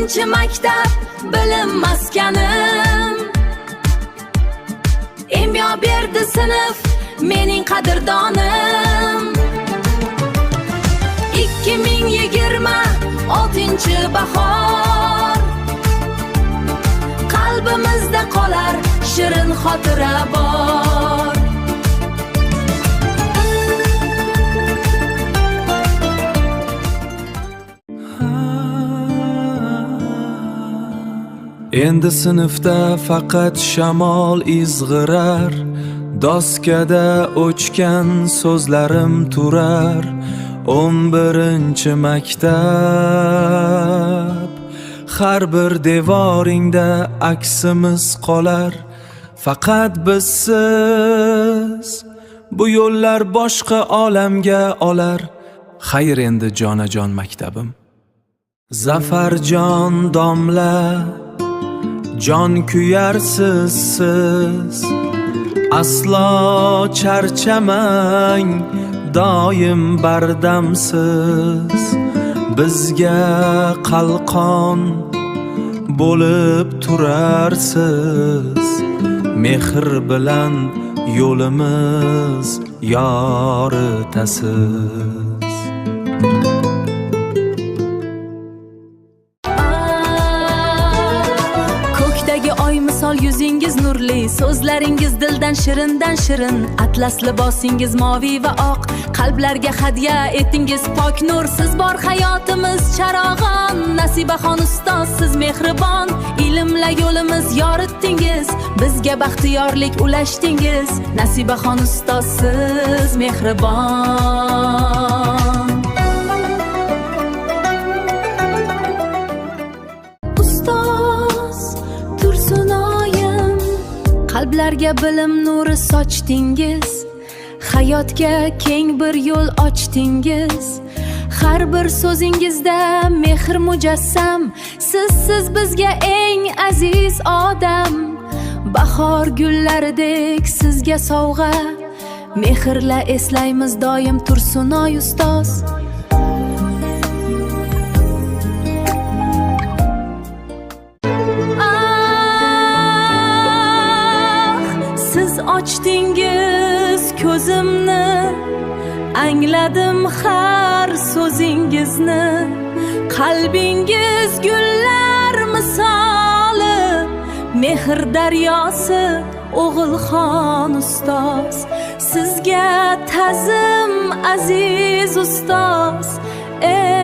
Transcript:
11 maktab bilim maskanim. Imyo berdi sinf mening qadrdonim. 2026 bahor qalbimizda qolar shirin xotira bor. Endi sinfda faqat shamol izg'irar, doskada o'chgan so'zlarim turar. 11 maktab, har bir devoringda aksimiz qolar. Faqat bizsiz bu yo'llar boshqa olamga olar. Xayr endi jonajon maktabim. Zafarjon domla, jon kuyarsiz siz. Aslo charchamang, doim bardamsiz. Bizga qalqon bo'lib turarsiz. Mehr bilan yo'limiz yoritasiz. Oy misol yuzingiz nurli, so'zlaringiz dildan shirindan shirin. Atlas libosingiz moviy va oq, qalblarga hadya etingiz pok nur. Siz bor hayotimiz charog'on, Nasibaxon ustoz siz mehribon. Ilmla yo'limiz yoritdingiz, bizga baxtiyorlik ulashdingiz. Nasibaxon ustoz siz mehribon. Qalblarga bilim nuri sochdingiz, hayotga keng bir yo'l ochdingiz. Har bir so'zingizda mehr mujassam, siz bizga eng aziz odam. Bahor gullaridek sizga sovg'a, mehrla eslaymiz doim Tursunoy ustoz. Ochdingiz ko'zimni, angladim har so'zingizni. Qalbingiz gullar misoli, mehr daryosi O'g'ilxon ustoz. Sizga ta'zim aziz ustoz.